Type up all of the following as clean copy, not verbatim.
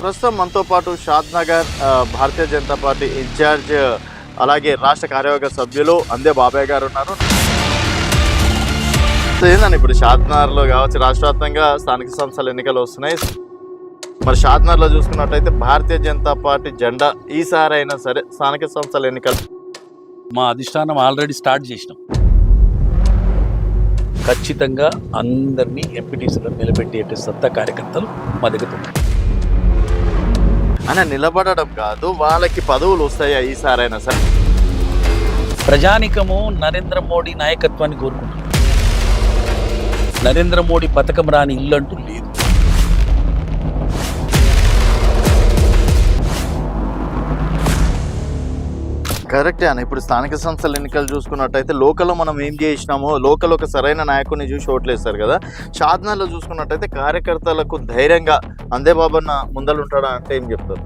ప్రస్తుతం మనతో పాటు షాద్ నగర్ భారతీయ జనతా పార్టీ ఇన్ఛార్జ్ అలాగే రాష్ట్ర కార్యవర్గ సభ్యులు అందే బాబాయ్ గారు ఉన్నారు. ఏంటంటే ఇప్పుడు షాద్ నగర్లో కావచ్చు, రాష్ట్ర వ్యాప్తంగా స్థానిక సంస్థల ఎన్నికలు వస్తున్నాయి. మరి షాద్ నగర్లో చూసుకున్నట్టయితే భారతీయ జనతా పార్టీ జెండా ఈసారి అయినా సరే స్థానిక సంస్థల ఎన్నికలు మా అధిష్టానం ఆల్రెడీ స్టార్ట్ చేసినాం. ఖచ్చితంగా అందరినీ ఎంపీటీసీలో నిలబెట్టేట సత్తా కార్యకర్తలు మా దగ్గర ఉన్నారు. అని నిలబడడం కాదు, వాళ్ళకి పదవులు వస్తాయా ఈసారైనా సరే? ప్రజానికము నరేంద్ర మోడీ నాయకత్వాన్ని కోరుకుంటున్నారు. నరేంద్ర మోడీ పథకం రాని ఇల్లు అంటూ లేదు. కరెక్టే అన్న. ఇప్పుడు స్థానిక సంస్థల ఎన్నికలు చూసుకున్నట్టయితే లోకల్లో మనం ఏం చేసినామో లోకల్ ఒక సరైన నాయకుడిని చూసి ఓట్లేస్తారు కదా. షాద్నగర్లో చూసుకున్నట్టయితే కార్యకర్తలకు ధైర్యంగా అందే బాబన్న ముందలు ఉంటాడా అంటే ఏం చెప్తారు?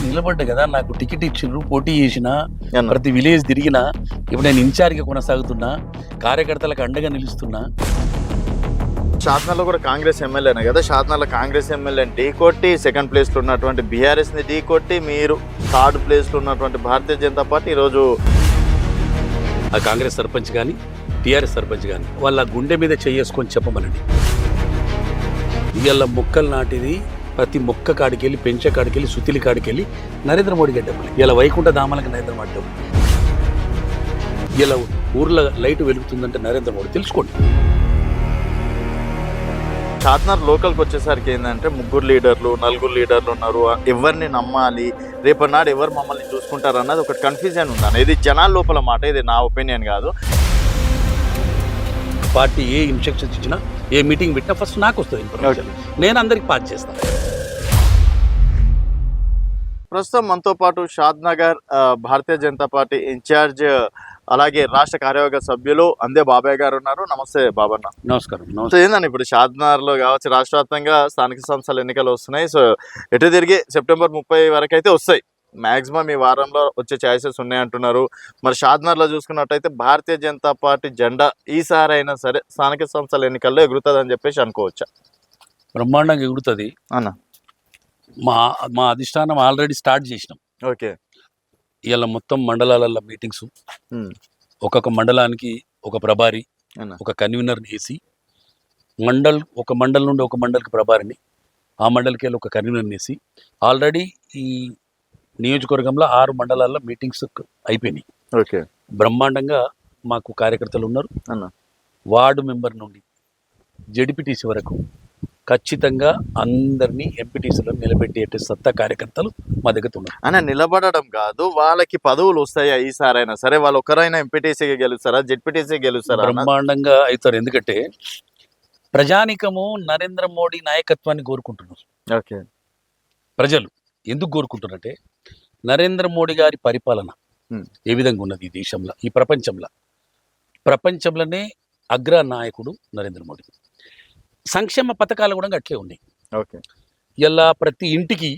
నిలబడ్డా కదా, నాకు టికెట్ ఇచ్చిండ్రు, పోటీ చేసిన, ప్రతి విలేజ్ తిరిగినా, ఇప్పుడు నేను ఇన్ఛార్జ్గా కొనసాగుతున్నా, కార్యకర్తలకు అండగా నిలుస్తున్నా. షాద్నగర్లో కూడా కాంగ్రెస్ ఎమ్మెల్యేనే కదా. షాద్నగర్లో కాంగ్రెస్ ఎమ్మెల్యేని ఢీ కొట్టి సెకండ్ ప్లేస్లో ఉన్నటువంటి బీఆర్ఎస్ని ఢీ కొట్టి మీరు థర్డ్ ప్లేస్లో ఉన్నటువంటి భారతీయ జనతా పార్టీ ఈరోజు ఆ కాంగ్రెస్ సర్పంచ్ కానీ టీఆర్ఎస్ సర్పంచ్ కానీ వాళ్ళ గుండె మీద చేసుకొని చెప్పమనండి. ఇవాళ మొక్కలు నాటిది ప్రతి మొక్క కాడికెళ్ళి, పెంచే కాడికెళ్ళి, సుతిలి కాడికెళ్ళి నరేంద్ర మోడీ గడ్డపల్లి. ఇలా వైకుంఠ ధామాలకు నరేంద్ర మోడీ డబ్బులు. ఇలా ఊర్లో లైట్ వెలుగుతుందంటే నరేంద్ర మోడీ, తెలుసుకోండి. షాద్నగర్ లోకల్కి వచ్చేసరికి ఏంటంటే ముగ్గురు లీడర్లు, నలుగురు లీడర్లు ఉన్నారు. ఎవరిని నమ్మాలి, రేపటి నాడు ఎవరు మమ్మల్ని చూసుకుంటారు అన్నది ఒక కన్ఫ్యూజన్ ఉందని. ఇది జనాల లోపల మాట, ఇది నా ఒపీనియన్ కాదు. పార్టీ ఏ ఇన్స్ట్రక్షన్స్ ఇచ్చినా, ఏ మీటింగ్ పెట్టినా ఫస్ట్ నాకు వస్తుంది ఇన్ఫర్మేషన్. నేను అందరికి పాస్ చేస్తాను. ప్రస్తుతం మనతో పాటు షాద్ నగర్ భారతీయ జనతా పార్టీ ఇన్ఛార్జ్ అలాగే రాష్ట్ర కార్యవర్గ సభ్యులు అందే బాబాయ్ గారు ఉన్నారు. నమస్తే బాబన్న. నమస్కారం. సో ఏంటంటే ఇప్పుడు షాద్ నగర్లో కావచ్చు, రాష్ట్ర వ్యాప్తంగా స్థానిక సంస్థల ఎన్నికలు వస్తున్నాయి. సో ఎటు తిరిగి సెప్టెంబర్ 30 వరకు అయితే వస్తాయి. మ్యాక్సిమం ఈ వారంలో వచ్చే ఛాయిసెస్ ఉన్నాయంటున్నారు. మరి షాద్ నగర్లో చూసుకున్నట్టయితే భారతీయ జనతా పార్టీ జెండా ఈసారి అయినా సరే స్థానిక సంస్థల ఎన్నికల్లో ఎగురుతుంది అని చెప్పేసి అనుకోవచ్చా? బ్రహ్మాండంగా ఎగురుతుంది అన్న. మా అధిష్టానం ఆల్రెడీ స్టార్ట్ చేసినాం. ఓకే. ఇవాళ మొత్తం మండలాలలో మీటింగ్స్, ఒక్కొక్క మండలానికి ఒక ప్రభారి, ఒక కన్వీనర్ని వేసి ఒక మండల్ నుండి ఒక మండలికి ప్రభారిని, ఆ మండలికి వెళ్ళి ఒక కన్వీనర్ని వేసి ఆల్రెడీ ఈ నియోజకవర్గంలో 6 మండలాల్లో మీటింగ్స్ అయిపోయినాయి. ఓకే. బ్రహ్మాండంగా మాకు కార్యకర్తలు ఉన్నారు. వార్డు మెంబర్ నుండి జెడ్పీటీసీ వరకు ఖచ్చితంగా అందరినీ ఎంపీటీసీలో నిలబెట్టేట సత్తా కార్యకర్తలు మా దగ్గర ఉన్నారు. అని నిలబడడం కాదు, వాళ్ళకి పదవులు వస్తాయా ఈసారైనా సరే? వాళ్ళు ఒకరైనా ఎంపీటీసీగా గెలుస్తారా, జెడ్పీటీసీ గెలుస్తారా? బ్రహ్మాండంగా అవుతారు. ఎందుకంటే ప్రజానికము నరేంద్ర మోడీ నాయకత్వాన్ని కోరుకుంటున్నారు. ఓకే. ప్రజలు ఎందుకు కోరుకుంటున్నారంటే నరేంద్ర మోడీ గారి పరిపాలన ఏ విధంగా ఉన్నది ఈ దేశంలో, ఈ ప్రపంచంలోనే అగ్ర నాయకుడు నరేంద్ర మోడీ. సంక్షేమ పథకాలు కూడా అట్లే ఉన్నాయి. ఓకే. ఇలా ప్రతి ఇంటికి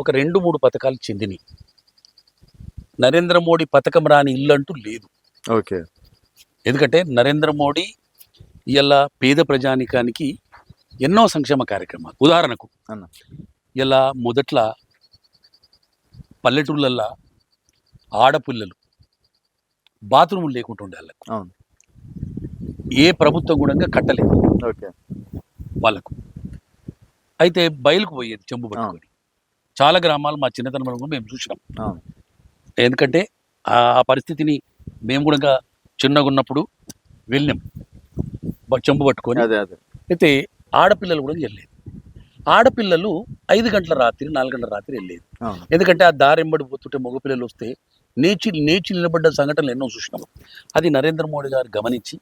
ఒక 2-3 పథకాలు చెందినవి. నరేంద్ర మోడీ పథకం రాని ఇల్లు అంటూ లేదు. ఓకే. ఎందుకంటే నరేంద్ర మోడీ ఇలా పేద ప్రజానికానికి ఎన్నో సంక్షేమ కార్యక్రమాలు. ఉదాహరణకు ఇలా మొదట్లో పల్లెటూళ్ళల్లో ఆడపిల్లలు బాత్రూములు లేకుండా ఉండే వాళ్ళకు ఏ ప్రభుత్వం కూడా కట్టలేదు. ఓకే. వాళ్ళకు అయితే బయలుకు పోయేది చెంబు పట్టుకొని. చాలా గ్రామాలు మా చిన్నతనంలో కూడా మేము చూసినాం. ఎందుకంటే ఆ పరిస్థితిని మేము కూడా చిన్నగా ఉన్నప్పుడు వెళ్ళాం చెంబు పట్టుకొని. అయితే ఆడపిల్లలు కూడా వెళ్ళలేదు. ఆడపిల్లలు 5 గంటల రాత్రి, 4 గంటల రాత్రి వెళ్ళలేదు. ఎందుకంటే ఆ దారెంబడి పోతుంటే మగపిల్లలు వస్తే నేచి నిలబడ్డ సంఘటనలు ఎన్నో చూసినాం. అది నరేంద్ర మోడీ గారు గమనించి,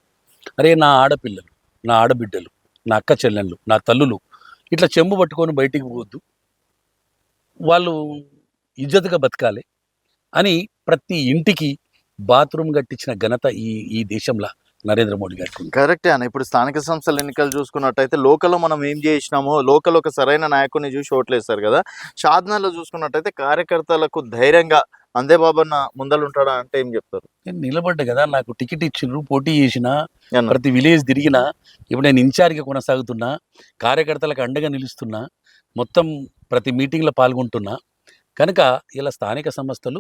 అరే నా ఆడపిల్లలు, నా ఆడబిడ్డలు, నా అక్క చెల్లెళ్ళు, నా తల్లులు ఇట్లా చెంబు పట్టుకొని బయటికి పోవద్దు, వాళ్ళు ఇజ్జతుగా బతకాలి అని ప్రతి ఇంటికి బాత్రూమ్ కట్టించిన ఘనత ఈ దేశంలో నరేంద్ర మోడీ గారికి. కరెక్టే అన్న. ఇప్పుడు స్థానిక సంస్థల ఎన్నికలు చూసుకున్నట్టయితే లోకల్లో మనం ఏం చేసినామో లోకల్ ఒక సరైన నాయకుడిని చూసి ఓట్లేస్తారు కదా. షాద్నగర్లో చూసుకున్నట్టయితే కార్యకర్తలకు ధైర్యంగా అందే బాబన్న ముందలు ఉంటాడా అంటే ఏం చెప్తారు? నేను నిలబడ్డా కదా, నాకు టికెట్ ఇచ్చిండ్రు, పోటీ చేసిన, ప్రతి విలేజ్ తిరిగినా, ఇప్పుడు నేను ఇన్ఛార్జ్గా కొనసాగుతున్నా, కార్యకర్తలకు అండగా నిలుస్తున్నా, మొత్తం ప్రతి మీటింగ్లో పాల్గొంటున్నా కనుక ఇలా స్థానిక సంస్థలు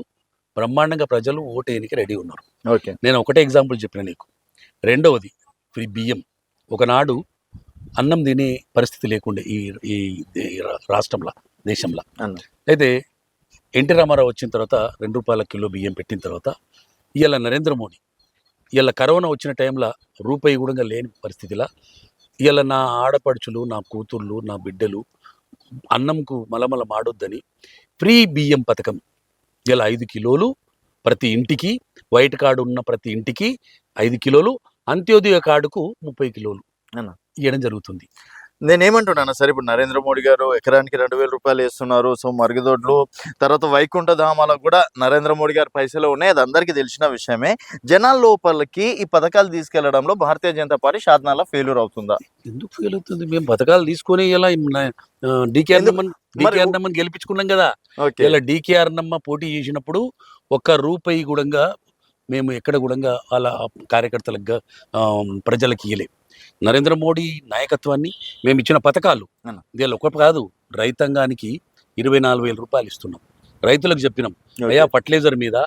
బ్రహ్మాండంగా ప్రజలు ఓటేయనికి రెడీ ఉన్నారు. ఓకే. నేను ఒకటే ఎగ్జాంపుల్ చెప్పిన నీకు. రెండవది ఫ్రీ బియ్యం. ఒకనాడు అన్నం తినే పరిస్థితి లేకుండే ఈ ఈ ఈ రాష్ట్రంలో, దేశంలో. అన్న. అయితే ఎన్టీ రామారావు వచ్చిన తర్వాత 2 రూపాయల కిలో బియ్యం పెట్టిన తర్వాత ఇవాళ నరేంద్ర మోడీ ఇవాళ కరోనా వచ్చిన టైంలో రూపాయి కూడా లేని పరిస్థితిలో ఇవాళ నా ఆడపడుచులు, నా కూతుర్లు, నా బిడ్డలు అన్నంకు మలమల మాడొద్దని ఫ్రీ బియ్యం పథకం ఇలా 5 కిలోలు ప్రతి ఇంటికి, వైట్ కార్డు ఉన్న ప్రతి ఇంటికి 5 కిలోలు, అంత్యోదయ కార్డుకు 30 కిలోలు అన్న. ఇవ్వడం జరుగుతుంది. నేనేమంటున్నాను సార్, ఇప్పుడు నరేంద్ర మోడీ గారు ఎకరానికి 2,000 రూపాయలు వేస్తున్నారు. సో మరుగుదొడ్లు, తర్వాత వైకుంఠ ధామాలకు కూడా నరేంద్ర మోడీ గారి పైసలు ఉన్నాయి, అది అందరికీ తెలిసిన విషయమే. జనాల లోపలికి ఈ పథకాలు తీసుకెళ్లడంలో భారతీయ జనతా పార్టీ షాద్నాలా ఫెయిల్యూర్ అవుతుందా? ఎందుకు ఫెయిల్ అవుతుంది? మేము పథకాలు తీసుకొని ఇలా డీకేఆర్ నమ్మని గెలిపించుకున్నాం కదా. ఓకే. ఇలా డీకేఆర్ నమ్మ పోటీ చేసినప్పుడు 1 రూపాయి కూడా మేము ఎక్కడ కూడా వాళ్ళ కార్యకర్తలకు ప్రజలకు ఇయ్యలే. నరేంద్ర మోడీ నాయకత్వాన్ని మేము ఇచ్చిన పథకాలు అన్న. దీనిలో ఒక కాదు, రైతాంగానికి 24,000 రూపాయలు ఇస్తున్నాం. రైతులకు చెప్పినాం, ఓకే. అయ్యా ఫర్టిలైజర్ మీద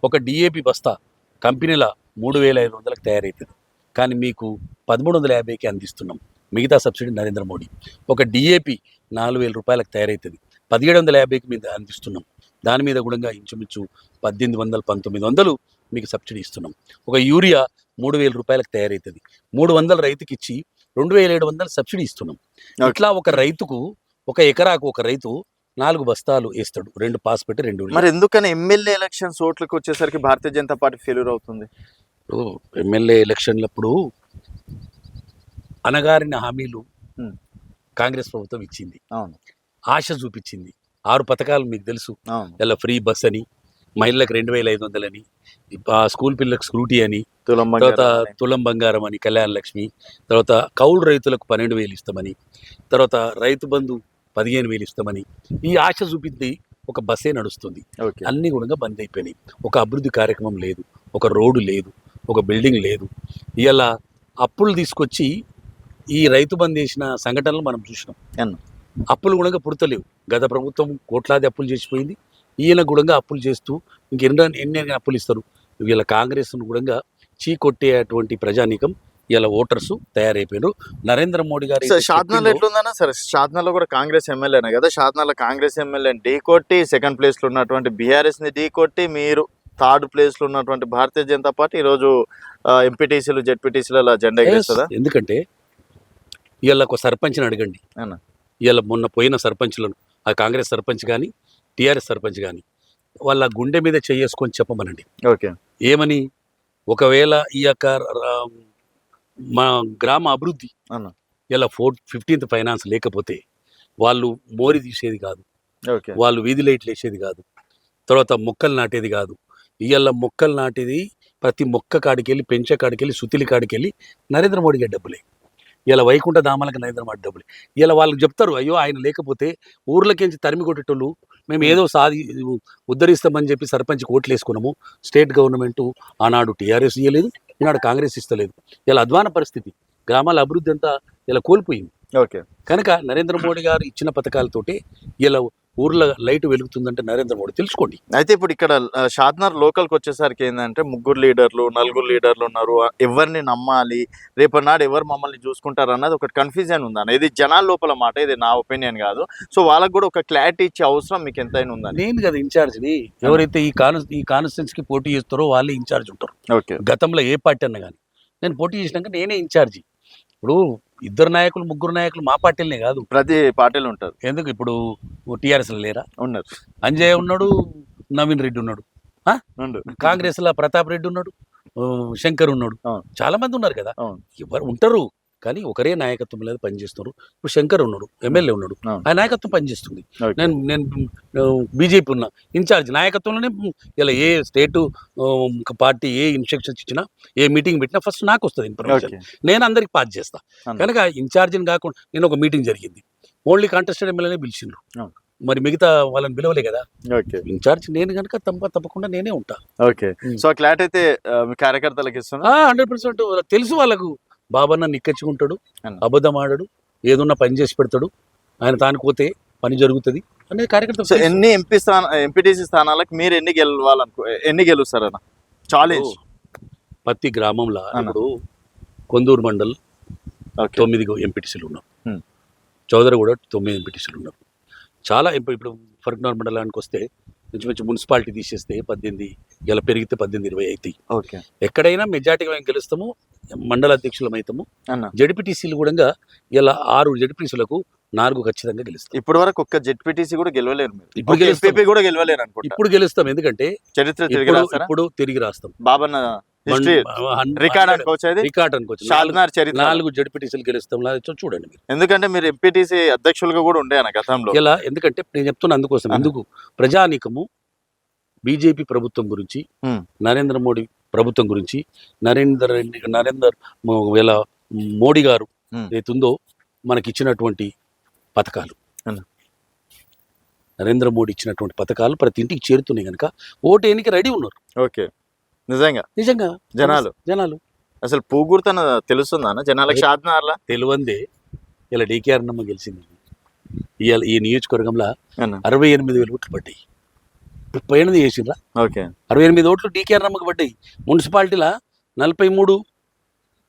ఒక డిఏపి బస్తా కంపెనీల 3,500కి తయారవుతుంది, కానీ మీకు 1,350కి అందిస్తున్నాం. మిగతా సబ్సిడీ నరేంద్ర మోడీ. ఒక డిఏపి 4,000 రూపాయలకు తయారవుతుంది, 1,750కి మీద అందిస్తున్నాం. దాని మీద కూడా ఇంచుమించు 1,800, 1,900 మీకు సబ్సిడీ ఇస్తున్నాం. ఒక యూరియా 3,000 రూపాయలకు తయారవుతుంది, 300 రైతుకి ఇచ్చి 2,700 సబ్సిడీ ఇస్తున్నాం. ఇట్లా ఒక రైతుకు, ఒక ఎకరాకు ఒక రైతు 4 బస్తాలు వేస్తాడు, 2 పాస్ పెట్టి 2. మరి ఎందుకని ఎమ్మెల్యే ఎలక్షన్స్ ఓట్లకు వచ్చేసరికి భారతీయ జనతా పార్టీ ఫెయిల్యూర్ అవుతుంది? ఎమ్మెల్యే ఎలక్షన్లప్పుడు అనగారిన హామీలు కాంగ్రెస్ ప్రభుత్వం ఇచ్చింది, అవును, ఆశ చూపించింది. 6 పథకాలు మీకు తెలుసు. అవును. ఇలా ఫ్రీ బస్ అని, మహిళలకు 2,500 అని, స్కూల్ పిల్లలకు స్కూటీ అని, తులం తర్వాత బంగారం అని. తులం బంగారం అని, కళ్యాణ లక్ష్మి, తర్వాత కౌలు రైతులకు 12,000 ఇస్తామని, తర్వాత రైతు బంధు 15,000 ఇస్తామని ఈ ఆశ చూపింది. ఒక బస్సే నడుస్తుంది, ఓకే. అన్నీ కూడా బంద్ అయిపోయినాయి. ఒక అభివృద్ధి కార్యక్రమం లేదు, ఒక రోడ్డు లేదు, ఒక బిల్డింగ్ లేదు. ఇలా అప్పులు తీసుకొచ్చి ఈ రైతు బంద్ చేసిన సంఘటనలు మనం చూసినాం. అన్న. అప్పులు కూడా పుడతలేవు. గత ప్రభుత్వం కోట్లాది అప్పులు చేసిపోయింది, ఈయన కూడా అప్పులు చేస్తూ ఎన్ని అప్పులు ఇస్తారు. వీళ్ళ కాంగ్రెస్ను కూడా చీకొట్టేటువంటి ప్రజానీకం ఇలా ఓటర్స్ తయారైపోయారు. నరేంద్ర మోడీ గారు షాద్నాల్ ఎట్లుందన్నా సరే, షాద్నాల్లో కూడా కాంగ్రెస్ ఎమ్మెల్యేనే కదా. షాద్నాల్లో కాంగ్రెస్ ఎమ్మెల్యేని ఢీ కొట్టి, సెకండ్ ప్లేస్ లో ఉన్నటువంటి బీఆర్ఎస్ ని ఢీ కొట్టి, మీరు 3rd ప్లేస్ లో ఉన్నటువంటి భారతీయ జనతా పార్టీ ఈరోజు ఎంపీటీసీలు, జెడ్పీటీసీల జెండా ఎగరేస్తుందా? ఎందుకంటే వీళ్ళ ఒక సర్పంచ్ని అడగండి, అన్న. వీళ్ళ మొన్న పోయిన సర్పంచ్లను, ఆ కాంగ్రెస్ సర్పంచ్ కానీ టీఆర్ఎస్ సర్పంచ్ కానీ వాళ్ళ గుండె మీద చేసుకొని చెప్పమనండి. ఓకే. ఏమని? ఒకవేళ ఈ యొక్క మా గ్రామ అభివృద్ధి అన్న. ఇలా 15th ఫైనాన్స్ లేకపోతే వాళ్ళు మోరి తీసేది కాదు, ఓకే. వాళ్ళు వీధి లైట్లు వేసేది కాదు, తర్వాత మొక్కలు నాటేది కాదు. ఇవాళ మొక్కలు నాటేది ప్రతి మొక్క కాడికెళ్ళి, పెంచే కాడికెళ్ళి, సుతిలి కాడికెళ్ళి నరేంద్ర మోడీ గారి డబ్బులే. ఇలా వైకుంఠ ధామాలకు నరేంద్ర మోడీ డబ్బులే. ఇలా వాళ్ళకి చెప్తారు, అయ్యో ఆయన లేకపోతే ఊర్లకించి తరిమి కొట్టేటోళ్ళు, మేము ఏదో ఉద్ధరిస్తామని చెప్పి సర్పంచ్కి ఓట్లు వేసుకున్నాము. స్టేట్ గవర్నమెంట్ ఆనాడు టీఆర్ఎస్ ఇవ్వలేదు, ఈనాడు కాంగ్రెస్ ఇస్తలేదు. ఇలా అధ్వాన పరిస్థితి, గ్రామాల అభివృద్ధి అంతా ఇలా కోల్పోయింది. ఓకే. కనుక నరేంద్ర మోడీ గారు ఇచ్చిన పథకాలతోటి ఇలా ఊర్లో లైట్ వెలుగుతుందంటే నరేంద్ర మోడీ తెలుసుకోండి. అయితే ఇప్పుడు ఇక్కడ షాద్నగర్ లోకల్కి వచ్చేసరికి ఏంటంటే 3 లీడర్లు, 4 లీడర్లు ఉన్నారు. ఎవరిని నమ్మాలి, రేపటి నాడు ఎవరు మమ్మల్ని చూసుకుంటారు అన్నది ఒక కన్ఫ్యూజన్ ఉందని. ఇది జనాల లోపల మాట, ఇది నా ఒపీనియన్ కాదు. సో వాళ్ళకు కూడా ఒక క్లారిటీ ఇచ్చే అవసరం మీకు ఎంతైనా ఉందని. నేను కదా ఇన్ఛార్జ్ని, ఎవరైతే ఈ కాన్స్టిట్యున్సీకి పోటీ చేస్తారో వాళ్ళే ఇన్ఛార్జ్ ఉంటారు. ఓకే. గతంలో ఏ పార్టీ అన్నా కానీ నేను పోటీ చేసినాక నేనే ఇన్ఛార్జి. ఇప్పుడు 2 నాయకులు 3 నాయకులు మా పార్టీలనే కాదు, ప్రతి పార్టీలు ఉంటారు. ఎందుకు ఇప్పుడు టీఆర్ఎస్లో లేరా? ఉన్నారు. అంజయ్ ఉన్నాడు, నవీన్ రెడ్డి ఉన్నాడు, కాంగ్రెస్లో ప్రతాప్ రెడ్డి ఉన్నాడు, శంకర్ ఉన్నాడు, చాలా మంది ఉన్నారు కదా. ఎవరు ఉంటారు కానీ ఒకరే నాయకత్వం లేదు పనిచేస్తున్నారు. ఇప్పుడు శంకర్ ఉన్నాడు, ఎమ్మెల్యే ఉన్నాడు, ఆ నాయకత్వం పనిచేస్తుంది. నేను బీజేపీ ఉన్నా, ఇన్ఛార్జ్ నాయకత్వంలోనే ఇలా ఏ స్టేట్ పార్టీ ఏ ఇన్స్ట్రక్షన్స్ ఇచ్చినా, ఏ మీటింగ్ పెట్టినా ఫస్ట్ నాకు వస్తుంది ఇన్ఫర్మేషన్, నేను అందరికి పాస్ చేస్తా. కనుక ఇన్ఛార్జిని కాకుండా నేను ఒక మీటింగ్ జరిగింది, ఓన్లీ కాంటెస్టెడ్ ఎమ్మెల్యేనే పిలిచిండ్రు, మరి మిగతా వాళ్ళని పిలవలే కదా. ఇన్ఛార్జ్ నేను కనుక తప్పకుండా నేనే ఉంటా. ఓకే. సో క్లాట్ అయితే కార్యకర్తలకు ఇస్తున్నా 100% తెలుసు వాళ్ళకు. బాబన్న నిక్కచ్చుకుంటాడు, అబద్ధం ఆడాడు, ఏదున్నా పని చేసి పెడతాడు. ఆయన తాను పోతే పని జరుగుతుంది అనే కార్యకర్త సో ఎన్ని ఎంపీటీసీ స్థానాలకు మీరు ఎన్ని గెలుస్తారు అన్న ఛాలెంజ్? ప్రతి గ్రామంలో అన్న. ఇప్పుడు కొందూరు మండల్ ఓకే 9 ఎంపీటీసీలు ఉన్నారు, Hmm. చౌదరగూడ 9 ఎంపీటీసీలు ఉన్నారు. చాలా ఇప్పుడు ఫరక్నగర్ మండలానికి వస్తే మంచి మున్సిపాలిటీ తీసేస్తే 18, ఇలా పెరిగితే 18-20 అవుతాయి. ఓకే ఎక్కడైనా మెజార్టీగా మేము గెలుస్తాము, మండల అధ్యక్షులం అవుతాము. అన్న. జడ్పీటీసీలు కూడా ఇలా 6 జడ్పీటీసీలకు 4 ఖచ్చితంగా గెలుస్తాం. ఇప్పటి వరకు ఒక్క జెడ్పీటీసీ కూడా గెలవలేరు మీరు. ఇప్పుడు ఒక్క గెలుస్తాం. ఎంపీపీ కూడా గెలవలేరు అనుకుంటా. ఇప్పుడు గెలుస్తాం, ఎందుకంటే చరిత్ర తిరిగి రాస్తారా? ఇప్పుడు తిరిగి రాస్తాం. బాబన్న హిస్టరీ రికార్డ్ అనుకోవచ్చు అది. రికార్డ్ అనుకోవచ్చు. షాద్నగర్ చరిత్ర 4 జడ్పీటీసీలు గెలుస్తాం. చూడండి మీరు, ఎందుకంటే మీరు ఎంపీటీసీ అధ్యక్షులుగా కూడా ఉండే అన్న గతంలో. ఇలా ఎందుకంటే నేను చెప్తున్నా అందుకోసం. ఎందుకు ప్రజానీకము బీజేపీ ప్రభుత్వం గురించి, Hmm. నరేంద్ర మోడీ ప్రభుత్వం గురించి, నరేందర్ మోడీ గారు Hmm. ఏతుందో మనకి ఇచ్చినటువంటి పథకాలు, అన్న. నరేంద్ర మోడీ ఇచ్చినటువంటి పథకాలు ప్రతి ఇంటికి చేరుతున్నాయి కనుక ఓటు ఎన్నిక రెడీ ఉన్నారు. ఓకే నిజంగా నిజంగా జనాలు అసలు పూగుర్తన తెలుస్తుందా అన్న జనాలకు షాద్నగర్లా? తెలివందే ఇలా డీకేఆర్ నమ్మ గెలిచింది. ఇవాళ ఈ నియోజకవర్గంలో అన్న 68,000 ఓట్లు పడ్డాయి. 38 చేసిండ్రా, ఓకే 68 ఓట్లు డీకేఆర్ నమ్మకు పడ్డాయి. మున్సిపాలిటీలో 43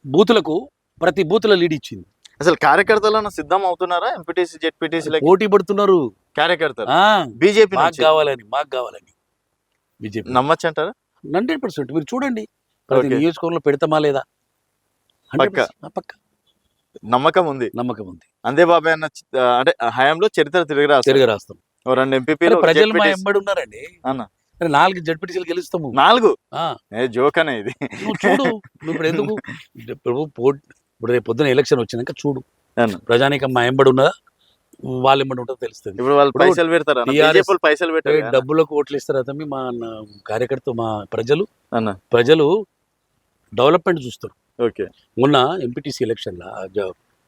బూతులకు ప్రతి బూతుల లీడ్ ఇచ్చింది. అసలు కార్యకర్తలను సిద్ధం అవుతున్నారా ఎంపీటీసీ జెడ్పీటీసీ పోటీ పడుతున్నారు కార్యకర్తలు? ఆ, బీజేపీ మాకు కావాలని బీజేపీ నమ్మచ్చు అంటారా? 100% మీరు చూడండి, ప్రతి Okay. నియోజకవర్గంలో పెడతామా లేదా? 100% పక్క నమ్మకం ఉంది. నమ్మకం ఉంది. అందే బాబాయ్ అన్న అంటే హయాంలో చరిత్ర తిరిగి రాస్తారు. తిరిగి రాస్తాం. 2 ఎంపీపీలు ప్రజలు మా ఎంబడి ఉన్నారండి అన్న. అరే 4 జడ్పీటీసీలు గెలుస్తాము. 4 ఆ, జోక్ అనే ఇది. నువ్వు చూడు, నువ్వు ఇప్పుడు ఎందుకు ఇప్పుడు రేపు పొద్దున ఎలక్షన్ వచ్చినాక చూడు, అన్న. ప్రజానీకం మా ఎంబడి ఉన్నదా, వాళ్ళ ఎంబడి ఉంటుందో తెలుస్తుంది. ఇప్పుడు వాళ్ళు ఇప్పుడు పైసలు పెడతారు TRS బీజేపీ పైసలు పెట్టారు కదా డబ్బులకు ఓట్లు ఇస్తారు అతన్ని మా కార్యకర్త, మా అన్న. ప్రజలు డెవలప్మెంట్ చూస్తారు. ఓకే మొన్న ఎంపీటీసీ ఎలక్షన్లా,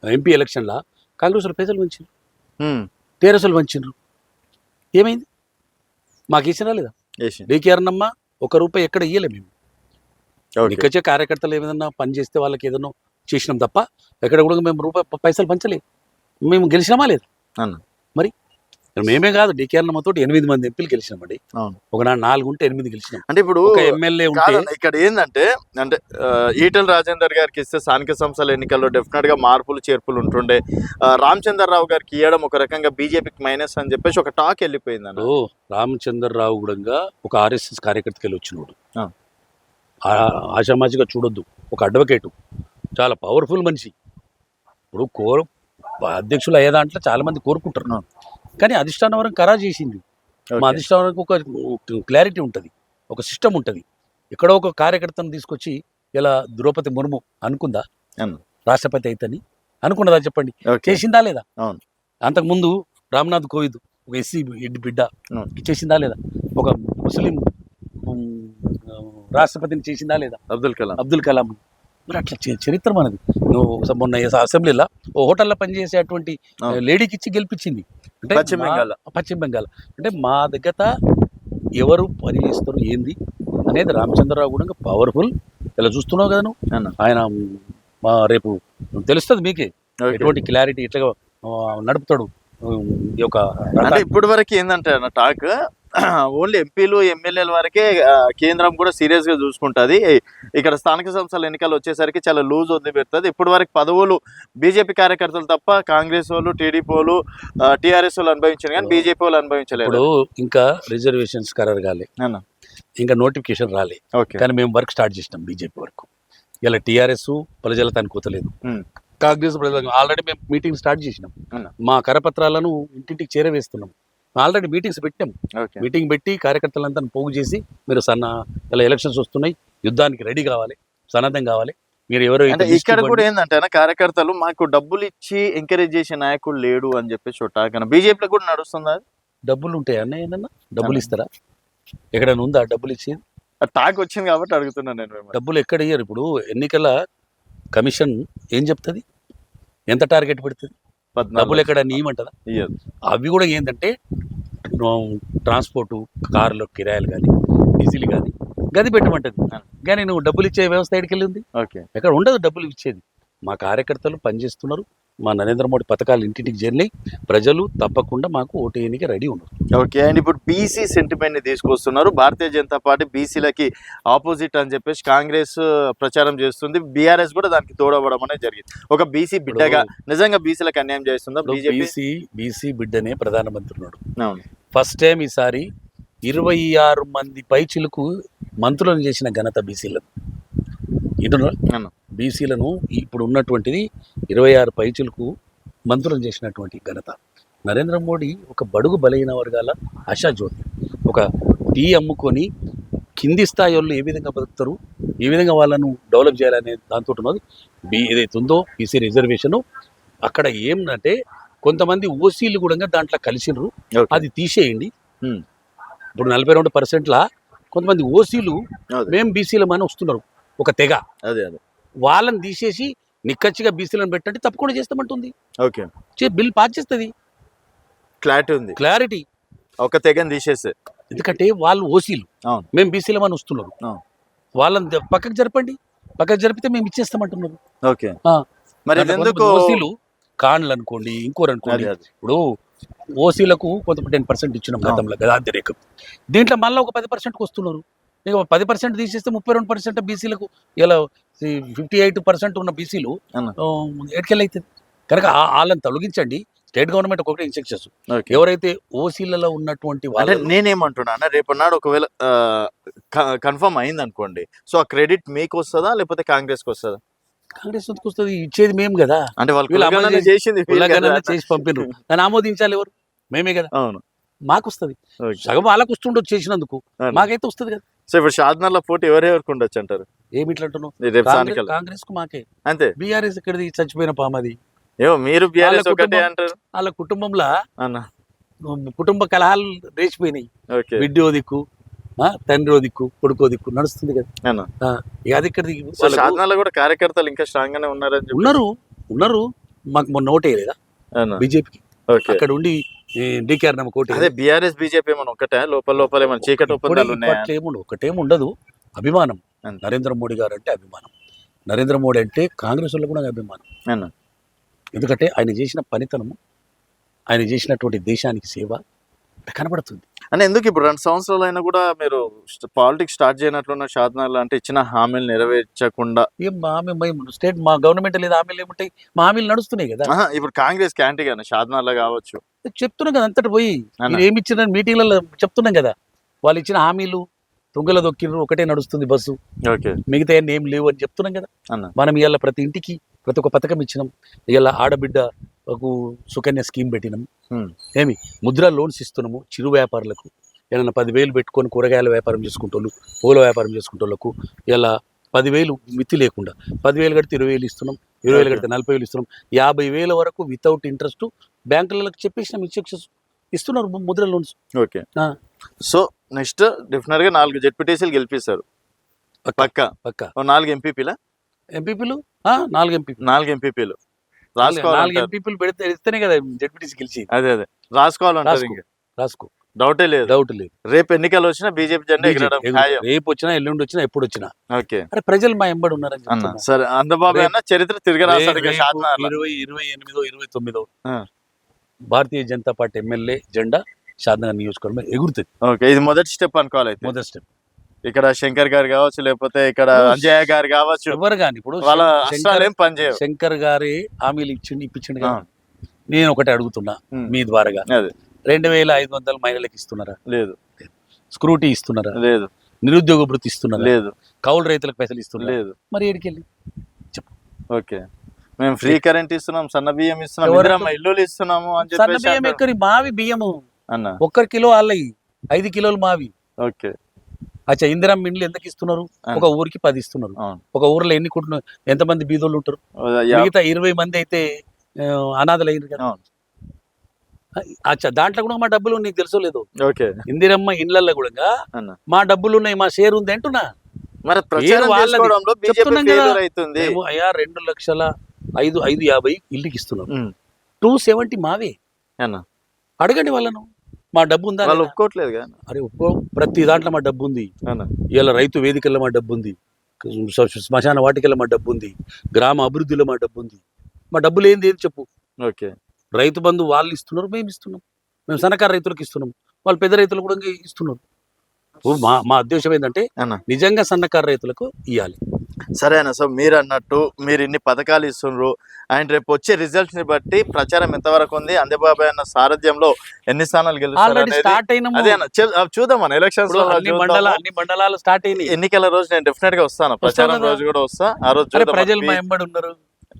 ఎంపీ ఎలక్షన్లా కాంగ్రెస్ వాళ్ళు పైసలు పంచారు, టీఆర్ఎస్ వాళ్ళు పంచారు. ఏమైంది? మాకు ఇచ్చినా లేదా? డీకేఆర్ నమ్మ ₹1 ఎక్కడ ఇయ్యలే మేము. ఇక్కడే కార్యకర్తలు ఏదైనా పని చేస్తే వాళ్ళకి ఏదైనా చేసినాం తప్ప ఎక్కడ కూడా మేము పైసలు పంచలేదు. మేము గెలిచినామా లేదా అన్న. మరి మేమే కాదు, డీకేఆర్ నమ్మతో 8 మంది ఎంపీలు గెలిచినామండి. అవును. ఒకనాడు 4 ఉంటే 8 గెలిచినాం. అంటే ఇప్పుడు ఒక ఎమ్మెల్యే ఉంటే కాదన్న, ఇక్కడ ఏంటంటే అంటే ఈటెల రాజేందర్ గారికి ఇస్తే స్థానిక సంస్థల ఎన్నికల్లో డెఫినెట్ గా మార్పులు చేర్పులు ఉంటుండే. రామచంద్రరావు గారికి ఇవ్వడం ఒక రకంగా బీజేపీకి మైనస్ అని చెప్పేసి ఒక టాక్ వెళ్ళిపోయింది అన్న. రామచంద్రరావు కూడా ఒక ఆర్ఎస్ఎస్ కార్యకర్తకి వెళ్ళి వచ్చినోడు. ఆ. ఆషామాషిగా చూడొద్దు, ఒక అడ్వకేటు, చాలా పవర్ఫుల్ మనిషి. ఇప్పుడు అధ్యక్షులు అయ్యే దాంట్లో చాలా మంది కోరుకుంటారు, కానీ అధిష్టానం వరకు ఖరారు చేసింది. మా అధిష్టానానికి ఒక క్లారిటీ ఉంటుంది, ఒక సిస్టమ్ ఉంటుంది. ఎక్కడో ఒక కార్యకర్తను తీసుకొచ్చి ఇలా ద్రౌపది ముర్ము అనుకుందా అవును. రాష్ట్రపతి అయితని అనుకున్నదా చెప్పండి? చేసిందా లేదా? అవును. అంతకుముందు రామ్నాథ్ కోవింద్ ఒక ఎస్సీ బిడ్డ అవును. చేసిందా లేదా? ఒక ముస్లిం రాష్ట్రపతిని చేసిందా లేదా? అబ్దుల్ కలాం. మరి అట్లా చరిత్ర మనది. నువ్వు మొన్న అసెంబ్లీలో ఓ హోటల్లో పనిచేసేటువంటి లేడీకి ఇచ్చి గెలిపించింది. అంటే పశ్చిమ బెంగాల్. అంటే మా దగ్గర ఎవరు పని చేస్తారు ఏంది అనేది రామచంద్రరావు కూడా పవర్ఫుల్. ఇలా చూస్తున్నావు కదా నువ్వు, ఆయన రేపు తెలుస్తుంది మీకే ఎటువంటి క్లారిటీ ఎట్లా నడుపుతాడు ఈ యొక్క. అంటే ఇప్పటి వరకు ఏంటంటే అన్న టాక్ ఓన్లీ ఎంపీలు ఎమ్మెల్యేల వరకే కేంద్రం కూడా సీరియస్ గా చూసుకుంటుంది. ఇక్కడ స్థానిక సంస్థల ఎన్నికలు వచ్చేసరికి చాలా లూజ్ వదిలిపెడుతుంది. ఇప్పటి వరకు పదవులు బీజేపీ కార్యకర్తలు తప్ప కాంగ్రెస్ వాళ్ళు, టీడీపీ వాళ్ళు, టీఆర్ఎస్ వాళ్ళు అనుభవించారు, కానీ బీజేపీ వాళ్ళు అనుభవించలేదు. ఇప్పుడు ఇంకా రిజర్వేషన్స్ ఖరారు కాలే, ఇంకా నోటిఫికేషన్ రాలే, కానీ మేము వర్క్ స్టార్ట్ చేసినాం బీజేపీ వరకు. ఇలా టీఆర్ఎస్ ప్రజల తను కోతలేదు, కాంగ్రెస్ ప్రజలకు ఆల్రెడీ మేము మీటింగ్ స్టార్ట్ చేసినాం. మా కరపత్రాలను ఇంటింటికి చేరవేస్తున్నాం. ఆల్రెడీ మీటింగ్స్ పెట్టాం. మీటింగ్ పెట్టి కార్యకర్తలంతా పోగు చేసి మీరు ఇలా ఎలక్షన్స్ వస్తున్నాయి, యుద్ధానికి రెడీ కావాలి, సన్నద్ధం కావాలి, మీరు ఎవరో. ఇక్కడ కూడా ఏంటంటే కార్యకర్తలు మాకు డబ్బులు ఇచ్చి ఎంకరేజ్ చేసే నాయకుడు లేడు అని చెప్పేసి టాక్. బీజేపీలో కూడా నడుస్తుందా? డబ్బులు ఉంటాయి అన్న, ఏదన్నా డబ్బులు ఇస్తారా? ఎక్కడైనా ఉందా డబ్బులు ఇచ్చేది? టాక్ వచ్చింది కాబట్టి అడుగుతున్నాను నేను. డబ్బులు ఎక్కడ ఇయ్యరు. ఇప్పుడు ఎన్నికల కమిషన్ ఏం చెప్తుంది, ఎంత టార్గెట్ పెడుతుంది? డబ్బులు ఎక్కడ నియమంటదా? అవి కూడా ఏంటంటే ట్రాన్స్పోర్టు, కార్లో కిరాయిలు కానీ, డీజిల్ కానీ గది పెట్టమంటది. కానీ నువ్వు డబ్బులు ఇచ్చే వ్యవస్థ ఎక్కడికి వెళ్ళింది? ఎక్కడ ఉండదు డబ్బులు ఇచ్చేది. మా కార్యకర్తలు పనిచేస్తున్నారు, మా నరేంద్ర మోడీ పథకాలు ఇంటింటికి చేరినాయి. ప్రజలు తప్పకుండా మాకు ఓటు వేయడానికి రెడీ ఉన్నారు. ఓకే. అండ్ ఇప్పుడు బీసీ సెంటిమెంట్ ని తీసుకొస్తున్నారు. భారతీయ జనతా పార్టీ బీసీలకి ఆపోజిట్ అని చెప్పేసి కాంగ్రెస్ ప్రచారం చేస్తుంది. బీఆర్ఎస్ కూడా దానికి తోడవడం అనేది జరిగింది. ఒక బీసీ బిడ్డగా నిజంగా బీసీలకు అన్యాయం చేస్తుందా బీజేపీ? బీసీ బిడ్డనే ప్రధానమంత్రి ఉన్నాడు. అవును. ఫస్ట్ టైం ఈసారి 26 మంది పైచిలకు మంత్రులను చేసిన ఘనత బీసీలకు. అవును. బీసీలను ఇప్పుడు ఉన్నటువంటిది 26 పైచులకు మంత్రులను చేసినటువంటి ఘనత. నరేంద్ర మోడీ ఒక బడుగు బలహీన వర్గాల ఆశాజ్యోతి. ఒక టీ అమ్ముకొని కింది స్థాయి వాళ్ళు ఏ విధంగా బతుకుతారు, ఏ విధంగా వాళ్ళను డెవలప్ చేయాలనే దాంతో ఉన్నది ఏదైతే ఉందో బీసీ రిజర్వేషను. అక్కడ ఏమంటే కొంతమంది ఓసీలు కూడా దాంట్లో కలిసినరు, అది తీసేయండి. ఇప్పుడు 42% కొంతమంది ఓసీలు మేము బీసీలమని వస్తున్నారు, ఒక తెగ. అదే వాళ్ళని తీసేసి నిక్కచ్చిగా బీసీలను పెట్టండి, తప్పకుండా చేస్తామంటుంది. ఓకే. బిల్ పాస్ చేస్తుంది. క్లారిటీ ఉంది, క్లారిటీ. ఒక తెగని తీసేస్తే, ఎందుకంటే వాళ్ళు ఓసీలు, మేము బీసీలమని వస్తున్నారు. వాళ్ళని పక్కకు జరపండి, పక్కకు జరిపితే మేము ఇచ్చేస్తామంటున్నారు. ఓకే. మరి ఓసీలు కాండ్లు అనుకోండి, ఇంకోరు అనుకోండి. ఇప్పుడు ఓసీలకు కొంత 10% ఇచ్చినాం గతంలో కదా, అద్దెరేకం. దీంట్లో మళ్ళీ ఒక 10%కి వస్తున్నారు. ఇక 10% తీసేస్తే 32% బీసీలకు. ఇలా 58% ఉన్న బీసీలు ఎటుకెళ్ళైతుంది కనుక వాళ్ళని తొలగించండి. స్టేట్ గవర్నమెంట్ ఒకటే ఇన్స్ట్రక్షన్స్. ఎవరైతే ఓసీలలో ఉన్నటువంటి వాళ్ళు, నేనేమంటున్నా, రేపు నాడు ఒకవేళ కన్ఫర్మ్ అయింది అనుకోండి, సో ఆ క్రెడిట్ మీకు వస్తుందా లేకపోతే కాంగ్రెస్కి వస్తుందా? కాంగ్రెస్ వస్తుంది, ఇచ్చేది మేము కదా. అంటే వాళ్ళు చేసి పంపినారు, దాన్ని ఆమోదించాలి ఎవరు? మేమే కదా. అవును, మాకు వస్తుంది. సగం వాళ్ళకు వస్తుండొచ్చు చేసినందుకు, మాకైతే వస్తుంది కదా. సో ఇప్పుడు షాద్నగర్లో పోటీ ఎవరెవరికి ఉండొచ్చు అంటారు? ఏమి ఇట్లా అంటున్నావు? కాంగ్రెస్ కు మాకే. అంతే. బీఆర్ఎస్ ఎక్కడిది? చచ్చిపోయిన పామది. ఏమో మీరు బీఆర్ఎస్ ఒకటే అంటారు. వాళ్ళ కుటుంబంలో కుటుంబ కలహాలు రేచిపోయినాయి. బిడ్డో దిక్కు, తండ్రి దిక్కు, కొడుకో దిక్కు నడుస్తుంది కదా. అది ఇక్కడ షాద్నగర్లో కూడా కార్యకర్తలు ఇంకా స్ట్రాంగ్ గానే ఉన్నారని ఉన్నారు. మాకు మొన్న ఓటేయలేదా బీజేపీకి? అక్కడ ఉండి డీకేఆర్ నమ్మ కోట. అదే బీఆర్ఎస్ బీజేపీ ఏమన్నా ఒకటే లోపల ఏమన్నా చీకటి ఒప్పందాలు ఉన్నాయా? ఒకటేముండదు. అభిమానం. నరేంద్ర మోడీ గారు అంటే అభిమానం. నరేంద్ర మోడీ అంటే కాంగ్రెస్ వాళ్ళు కూడా అభిమానం. ఎందుకంటే ఆయన చేసిన పనితనము, ఆయన చేసినటువంటి దేశానికి సేవ కనబడుతుంది. అంటే ఎందుకు ఇప్పుడు 2 సంవత్సరాలు అయినా కూడా మీరు పాలిటిక్స్ స్టార్ట్ చేయనట్లున్న షాద్నగర్లో, అంటే ఇచ్చిన హామీలు నెరవేర్చకుండా? స్టేట్ మా గవర్నమెంట్ లేదా హామీలు ఏముంటాయి? మా హామీలు నడుస్తున్నాయి కదా. ఇప్పుడు కాంగ్రెస్ క్యాంటీ కానీ షాద్నగర్లో కావచ్చు, చెప్తున్నాం కదా అంతటి పోయి ఏమి ఇచ్చిన మీటింగ్లలో చెప్తున్నాం కదా. వాళ్ళు ఇచ్చిన హామీలు తుంగల దొక్కిర్రు, ఒకటే నడుస్తుంది బస్సు, మిగతా ఏం లేవు అని చెప్తున్నాం కదా. మనం ఇవాళ ప్రతి ఇంటికి ప్రతి ఒక్క పథకం ఇచ్చినాం. ఇవాళ ఆడబిడ్డ సుకన్య స్కీమ్ పెట్టినాం. ఏమి ముద్రా లోన్స్ ఇస్తున్నాము చిరు వ్యాపారులకు. ఏదైనా 10,000 పెట్టుకొని కూరగాయల వ్యాపారం చేసుకుంటోళ్ళు, పూల వ్యాపారం చేసుకుంటోళ్ళకు ఇలా 10,000 మిత్తి లేకుండా 10,000 కడితే 20,000 ఇస్తున్నాం, 20,000 కడితే 40,000 ఇస్తున్నాం. 50,000 వరకు వితౌట్ ఇంట్రెస్ట్ బ్యాంకులకు చెప్పేసినాం, ఇస్తున్నారు Mudra loans. Okay. So next definite గా 4 జెడ్పీటీసీలు గెలిపిస్తారు పక్క 4 ఎంపీపీలు 4 ఎంపీపీలు ఎంపీపీలు పెడితే ఇస్తేనే కదా జెడ్పీటీసీ గెలిచి. అదే రాసుకోవాలంటారు, రాసుకో, డౌట్ లేదు. రేపు ఎన్నికలు వచ్చినా బీజేపీ జెండా ఎగరడం ఖాయం. రేపు వచ్చినా ఎల్లుండి వచ్చినా ఎప్పుడు వచ్చినా. ఓకే. అరే ప్రజలు మా ఎంబడి ఉన్నారని. సరే, అందబాబు అన్న చరిత్ర తిరగరాస్తాడు. 2028 భారతీయ జనతా పార్టీ ఎమ్మెల్యే జెండా షాద్నగర్ నియోజకవర్గం ఎగురుతుంది. ఓకే, ఇది మొదటి స్టెప్ అనుకోవాలి. మొదటి స్టెప్. ఇక్కడ శంకర్ గారు కావచ్చు, లేకపోతే ఇక్కడ అంజయ్య గారు కావచ్చు, ఎవరు కానీ ఇప్పుడు వాళ్ళ ఏం పనిచేయవు. శంకర్ గారి హామీలు ఇప్పించండి కదా. నేను ఒకటి అడుగుతున్నా మీ ద్వారాగా, 2,500 మహిళలకు ఇస్తున్నారా? లేదు. స్క్రూటీ ఇస్తున్నారా? లేదు. నిరుద్యోగ భృతి ఇస్తున్నారా? లేదు. కౌలు రైతులకు పైసలు ఇస్తున్నారు? లేదు. మరి ఏడికెళ్ళి చెప్పు. ఓకే, మేము ఫ్రీ కరెంట్ ఇస్తున్నాం, సన్న బియ్యం ఇస్తున్నాం, ఇల్లులు ఇస్తున్నాము అని చెప్పి. సన్న బియ్యం ఎక్కడి? మావి బియ్యము అన్న 1 కిలో వాళ్ళవి 5 కిలోలు మావి. ఓకే. అచ్చా, ఇందిరమ్మ ఇండ్లు ఎందుకు ఇస్తున్నారు? ఒక ఊరికి 10 ఇస్తున్నారు. ఒక ఊర్లో ఎన్ని కుటుంబం, ఎంతమంది బీదోళ్ళు ఉంటారు? మిగతా 20 మంది అయితే అనాథలు అయ్యారు కదా. అచ్చా, దాంట్లో కూడా మా డబ్బులు నీకు తెలుసో లేదు. ఓకే. ఇందిరమ్మ ఇండ్లలో కూడా మా డబ్బులు ఉన్నాయి, మా షేర్ ఉంది అంటున్నా. మరి అయ్యా 2,05,550 ఇల్లుకి ఇస్తున్నాం. 270 మావే. అడగండి వాళ్ళను, మా డబ్బు ఉందా? వాళ్ళు ఒప్పుకోవట్లేదు. అరే ప్రతి దాంట్లో మా డబ్బు ఉంది. ఇలా రైతు వేదికల్లో మా డబ్బు ఉంది, శ్మశాన వాటికల్లో మా డబ్బు ఉంది, గ్రామ అభివృద్ధిలో మా డబ్బు ఉంది. మా డబ్బులు ఏంది ఏది చెప్పు. ఓకే. రైతు బంధు వాళ్ళు ఇస్తున్నారు, మేము ఇస్తున్నాం. మేము సన్నకారు రైతులకు ఇస్తున్నాం, వాళ్ళు పెద్ద రైతులు కూడా ఇస్తున్నారు. ఇప్పుడు మా ఉద్దేశం ఏంటంటే అన్న నిజంగా సన్నకారు రైతులకు ఇవ్వాలి. సరే అన్న. సో మీరు అన్నట్టు మీరు ఇన్ని పథకాలు ఇస్తున్నారు అండ్ రేపు వచ్చే రిజల్ట్స్ ని బట్టి ప్రచారం ఎంతవరకు ఉంది, అందేబాబాయ్ అన్న సారథ్యంలో ఎన్ని స్థానాలు గెలుస్తారు ఆల్రెడీ అనేది స్టార్ట్ అయినాము. అదే అన్న చూద్దాం అన్న. ఎలక్షన్స్ ఇప్పుడు లో అన్ని మండలాలు స్టార్ట్ అయినాయి. ఎన్నికల రోజు నేను డెఫినెట్ గా వస్తాను, ప్రచారం కదా. రోజు కూడా వస్తా. ఆ రోజు అరే చూద్దాం ప్రజలు అన్న. మా ఎంబడి ఉన్నారు,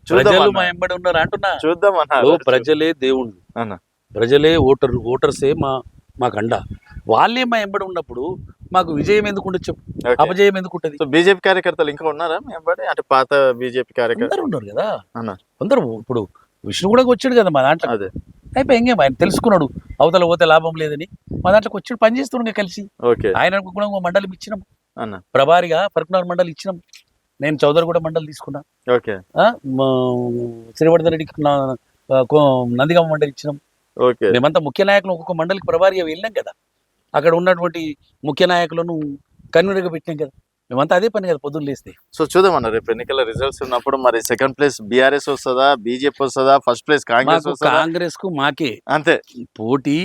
చూద్దాం ప్రజలు అన్న. మా ఎంబడి ఉన్నారు అంటున్నా. చూద్దాం అన్న. ఓ ప్రజలే దేవుళ్ళు అన్న ప్రజలే ఓటర్సే మాకు అండ. వాళ్ళే మా ఎంబడి ఉన్నప్పుడు మాకు విజయం ఎందుకు ఉండదు చెప్పు, ఓకే. అపజయం ఎందుకు ఉంటది? సో బీజేపీ కార్యకర్తలు ఇంకా ఉన్నారా మీ అబ్బాయి? అంటే పాత బీజేపీ కార్యకర్తలు అందరు ఉన్నారు కదా అన్న. అందరూ. ఇప్పుడు విష్ణు కూడా వచ్చాడు కదా మా దాంట్లో. అదే అయిపోయి ఇంకేం ఆయన తెలుసుకున్నాడు అవతల పోతే లాభం లేదని మా దాంట్లోకి వచ్చాడు, పని చేస్తున్నాడు కలిసి. ఓకే ఆయనకు కూడా ఒక మండలి ఇచ్చినాం, అన్న. ప్రభారిగా ఫరకునార్ మండలి ఇచ్చినాం. నేను చౌదరిగూడ మండలి తీసుకున్నా, ఓకే. శ్రీవర్ధన్ రెడ్డికి నందిగామ మండలి ఇచ్చినాం. ఓకే. మేమంతా ముఖ్య నాయకులు ఒక్కొక్క మండలికి ప్రభారిగా వెళ్ళాం కదా. అక్కడ ఉన్నటువంటి ముఖ్య నాయకులను కన్వీనర్గా పెట్టినాం కదా. మేమంతా అదే పని కదా పొద్దున్న లేస్తే. సో చూద్దాం అన్న, రేపు ఎన్నికల రిజల్ట్స్ ఉన్నప్పుడు మరి సెకండ్ ప్లేస్ బీఆర్ఎస్ వస్తుందా, బీజేపీ వస్తుందా, ఫస్ట్ ప్లేస్ కాంగ్రెస్ మాకు వస్తుందా? కాంగ్రెస్ కు మాకే అంతే పోటీ,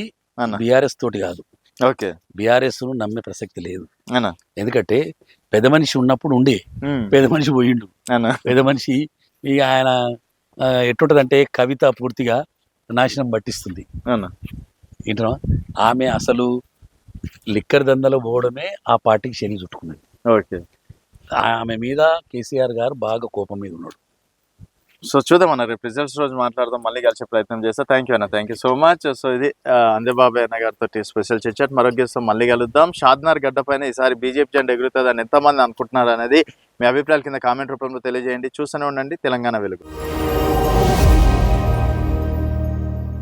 అన్న. బీఆర్ఎస్ తోటి కాదు. ఓకే బీఆర్ఎస్ ను నమ్మే ప్రసక్తి లేదు. అన్న. ఎందుకంటే పెద్ద మనిషి ఉన్నప్పుడు ఉండే, ఉమ్. పెద్ద మనిషి పోయిండు. అన్న. పెద్ద మనిషి ఇక ఆయన ఎట్టుంటదంటే కవిత పూర్తిగా నాశనం పట్టిస్తుంది. అన్న. ఏంటో ఆమె అసలు లిక్కర్ దందలో పోవడమే ఆ పార్టీకి శని చుట్టుకున్నది. ఓకే. ఆమె మీద కేసీఆర్ గారు బాగా కోపం మీద ఉన్నాడు. సో చూద్దాం అన్న, రేపు రిజల్ట్స్ రోజు మాట్లాడదాం, మళ్ళీ కలిసే ప్రయత్నం చేస్తా. థ్యాంక్ యూ అన్న, thank you so much. So ఇది అందేబాబాయ్ అన్న గారితో స్పెషల్ చిట్చాట్. మరొక గెస్ట్తో మళ్ళీ కలుద్దాం. షాద్నార్ గడ్డ పైన ఈసారి బీజేపీ జెండా ఎగురుతుందని ఎంతమంది అనుకుంటున్నారు అనేది మీ అభిప్రాయాల కింద కామెంట్ రూపంలో తెలియజేయండి. చూస్తూనే ఉండండి తెలంగాణ వెలుగు.